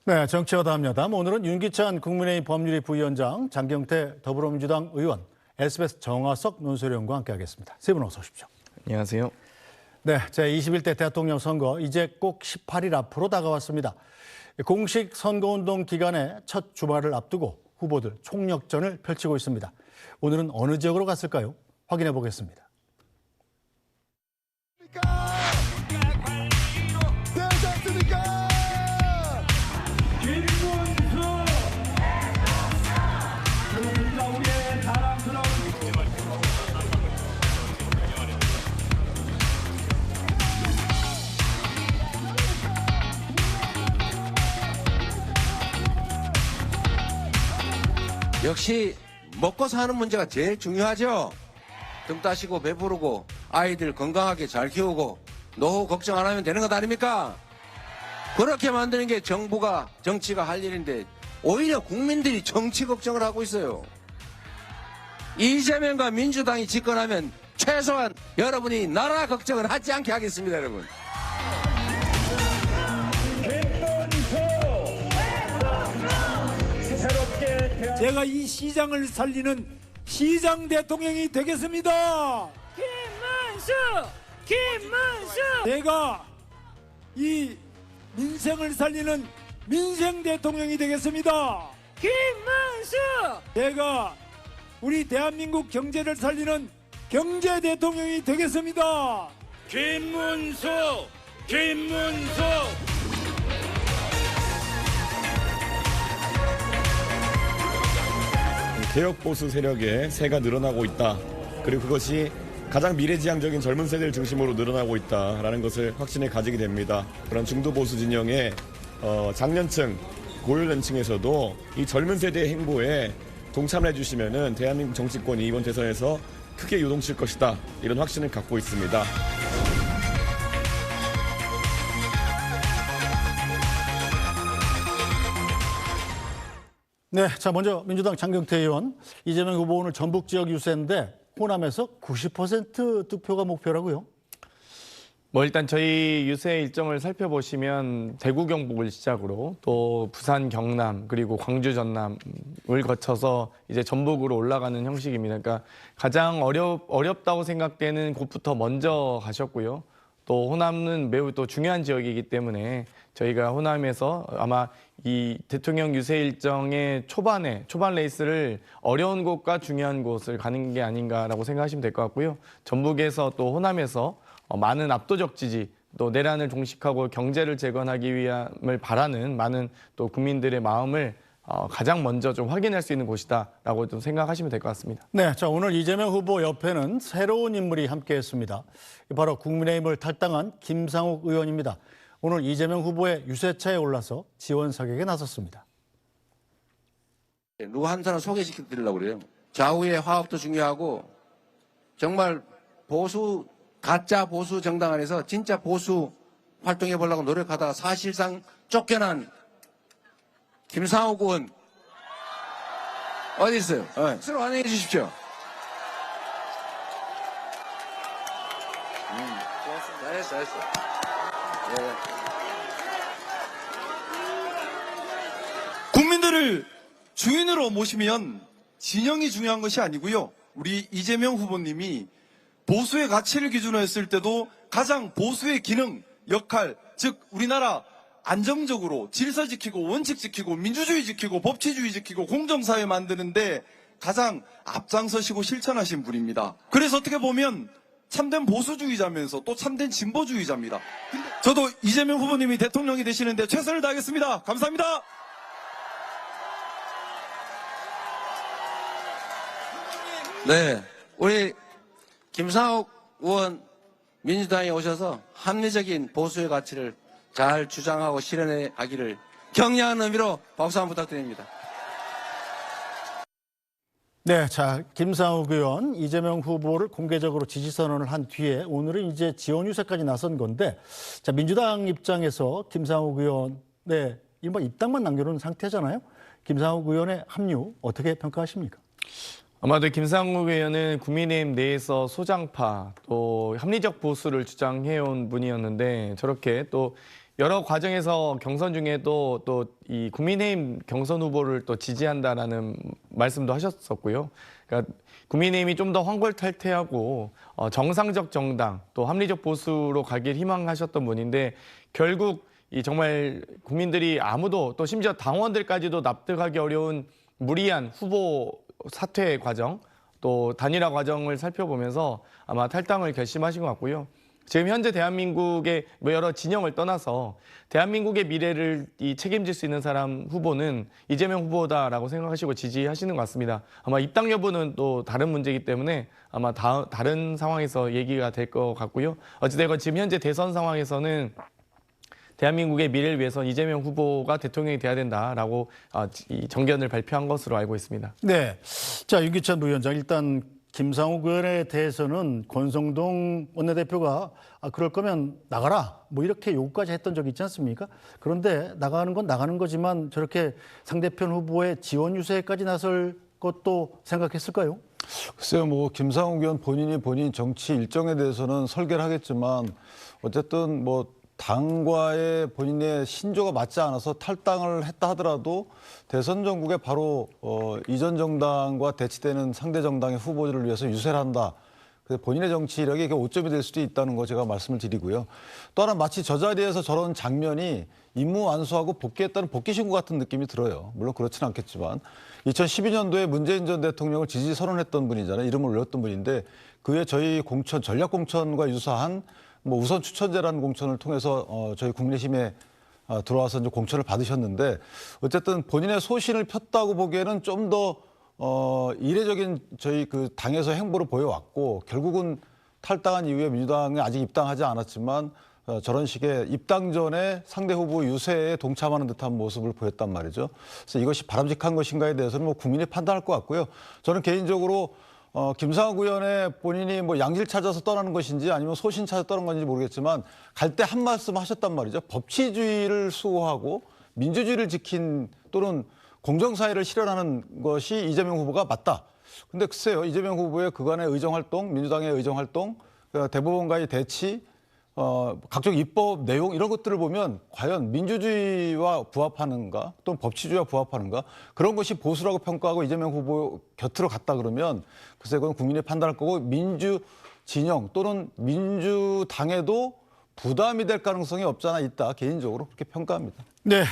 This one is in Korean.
네, 정치와 담야담. 오늘은 윤기찬 국민의힘 법률위 부위원장, 장경태 더불어민주당 의원, SBS 정화석 논설위원과 함께하겠습니다. 세 분 어서 오십시오. 안녕하세요. 네, 제21대 대통령 선거 이제 꼭 18일 앞으로 다가왔습니다. 공식 선거운동 기간의 첫 주말을 앞두고 후보들 총력전을 펼치고 있습니다. 오늘은 어느 지역으로 갔을까요? 확인해 보겠습니다. 역시 먹고 사는 문제가 제일 중요하죠. 등 따시고 배부르고 아이들 건강하게 잘 키우고 노후 걱정 안 하면 되는 것 아닙니까? 그렇게 만드는 게 정부가 정치가 할 일인데 오히려 국민들이 정치 걱정을 하고 있어요. 이재명과 민주당이 집권하면 최소한 여러분이 나라 걱정을 하지 않게 하겠습니다, 여러분. 제가 이 시장을 살리는 시장 대통령이 되겠습니다. 김문수! 내가 이 민생을 살리는 민생 대통령이 되겠습니다. 김문수! 내가 우리 대한민국 경제를 살리는 경제 대통령이 되겠습니다. 김문수! 개혁 보수 세력의 세가 늘어나고 있다. 그리고 그것이 가장 미래지향적인 젊은 세대를 중심으로 늘어나고 있다라는 것을 확신에 가지게 됩니다. 그런 중도 보수 진영의 장년층, 고연령층에서도 이 젊은 세대의 행보에 동참해 주시면은 대한민국 정치권이 이번 대선에서 크게 요동칠 것이다. 이런 확신을 갖고 있습니다. 네, 자 먼저 민주당 장경태 의원, 이재명 후보 오늘 전북 지역 유세인데 호남에서 90% 득표가 목표라고요? 일단 저희 유세 일정을 살펴보시면 대구 경북을 시작으로 또 부산 경남 그리고 광주 전남을 거쳐서 이제 전북으로 올라가는 형식입니다. 그러니까 가장 어렵다고 생각되는 곳부터 먼저 가셨고요. 또 호남은 매우 또 중요한 지역이기 때문에 저희가 호남에서 아마 이 대통령 유세 일정의 초반 레이스를 어려운 곳과 중요한 곳을 가는 게 아닌가라고 생각하시면 될 것 같고요. 전북에서 또 호남에서 많은 압도적 지지, 또 내란을 종식하고 경제를 재건하기 위함을 바라는 많은 또 국민들의 마음을 가장 먼저 좀 확인할 수 있는 곳이다라고 좀 생각하시면 될 것 같습니다. 네, 자 오늘 이재명 후보 옆에는 새로운 인물이 함께했습니다. 바로 국민의힘을 탈당한 김상욱 의원입니다. 오늘 이재명 후보의 유세차에 올라서 지원 사격에 나섰습니다. 누구 한 사람 소개시켜 드리려고 그래요. 좌우의 화합도 중요하고 정말 가짜 보수 정당 안에서 진짜 보수 활동해 보려고 노력하다가 사실상 쫓겨난 김상욱 의원 어디 있어요? 스스로 환영해 주십시오. 고맙습니다. 잘했어. 네. 국민들을 주인으로 모시면 진영이 중요한 것이 아니고요. 우리 이재명 후보님이 보수의 가치를 기준으로 했을 때도 가장 보수의 기능, 역할, 즉 우리나라 안정적으로 질서 지키고 원칙 지키고 민주주의 지키고 법치주의 지키고 공정사회 만드는데 가장 앞장서시고 실천하신 분입니다. 그래서 어떻게 보면 참된 보수주의자면서 또 참된 진보주의자입니다. 저도 이재명 후보님이 대통령이 되시는데 최선을 다하겠습니다. 감사합니다. 네, 우리 김상욱 의원 민주당에 오셔서 합리적인 보수의 가치를 잘 주장하고 실현해 가기를 격려하는 의미로 박수 한번 부탁드립니다. 네, 자 김상욱 의원, 이재명 후보를 공개적으로 지지 선언을 한 뒤에 오늘은 이제 지원 유세까지 나선 건데, 자 민주당 입장에서 김상욱 의원의 이른바 입당만 남겨놓은 상태잖아요. 김상욱 의원의 합류 어떻게 평가하십니까? 아마도 김상욱 의원은 국민의힘 내에서 소장파 또 합리적 보수를 주장해온 분이었는데 저렇게 또 여러 과정에서 경선 중에도 또 이 국민의힘 경선 후보를 또 지지한다라는 말씀도 하셨었고요. 그러니까 국민의힘이 좀 더 환골탈태하고 정상적 정당 또 합리적 보수로 가길 희망하셨던 분인데 결국 이 정말 국민들이 아무도 또 심지어 당원들까지도 납득하기 어려운 무리한 후보 사퇴 과정 또 단일화 과정을 살펴보면서 아마 탈당을 결심하신 것 같고요. 지금 현재 대한민국의 뭐 여러 진영을 떠나서 대한민국의 미래를 책임질 수 있는 사람 후보는 이재명 후보다라고 생각하시고 지지하시는 것 같습니다. 아마 입당 여부는 또 다른 문제이기 때문에 아마 다른 상황에서 얘기가 될 것 같고요. 어찌되건 지금 현재 대선 상황에서는 대한민국의 미래를 위해서 이재명 후보가 대통령이 돼야 된다라고 이 정견을 발표한 것으로 알고 있습니다. 네. 자, 윤기찬 부위원장, 일단 김상욱 의원에 대해서는 권성동 원내대표가 그럴 거면 나가라 뭐 이렇게 요구까지 했던 적이 있지 않습니까? 그런데 나가는 건 나가는 거지만 저렇게 상대편 후보의 지원 유세까지 나설 것도 생각했을까요? 글쎄요, 뭐 김상욱 의원 본인이 본인 정치 일정에 대해서는 설계를 하겠지만 어쨌든 뭐 당과의 본인의 신조가 맞지 않아서 탈당을 했다 하더라도 대선 전국에 바로 이전 정당과 대치되는 상대 정당의 후보들을 위해서 유세를 한다. 그래서 본인의 정치 이력이 이게 오점이 될 수도 있다는 거 제가 말씀을 드리고요. 또 하나 마치 저 자리에서 저런 장면이 임무 완수하고 복귀했다는 복귀 신고 같은 느낌이 들어요. 물론 그렇지는 않겠지만 2012년도에 문재인 전 대통령을 지지 선언했던 분이잖아요. 이름을 올렸던 분인데 그에 저희 공천 전략 공천과 유사한 뭐 우선 추천제라는 공천을 통해서 저희 국민의힘에 들어와서 이제 공천을 받으셨는데 어쨌든 본인의 소신을 폈다고 보기에는 좀 더 이례적인 저희 그 당에서 행보를 보여왔고 결국은 탈당한 이후에 민주당에 아직 입당하지 않았지만 저런 식의 입당 전에 상대 후보 유세에 동참하는 듯한 모습을 보였단 말이죠. 그래서 이것이 바람직한 것인가에 대해서는 뭐 국민이 판단할 것 같고요. 저는 개인적으로 김상욱 의원의 본인이 뭐 양질 찾아서 떠나는 것인지 아니면 소신 찾아서 떠나는 건지 모르겠지만 갈 때 한 말씀 하셨단 말이죠. 법치주의를 수호하고 민주주의를 지킨 또는 공정사회를 실현하는 것이 이재명 후보가 맞다. 근데 글쎄요. 이재명 후보의 그간의 의정활동, 민주당의 의정활동, 대법원과의 대치, 각종 입법 내용 이런 것들을 보면 과연 민주주의와 부합하는가 또는 법치주의와 부합하는가 그런 것이 보수라고 평가하고 이재명 후보 곁으로 갔다 그러면 글쎄 그건 국민이 판단할 거고 민주 진영 또는 민주당에도 부담이 될 가능성이 없지 않아 있다 개인적으로 그렇게 평가합니다. 네,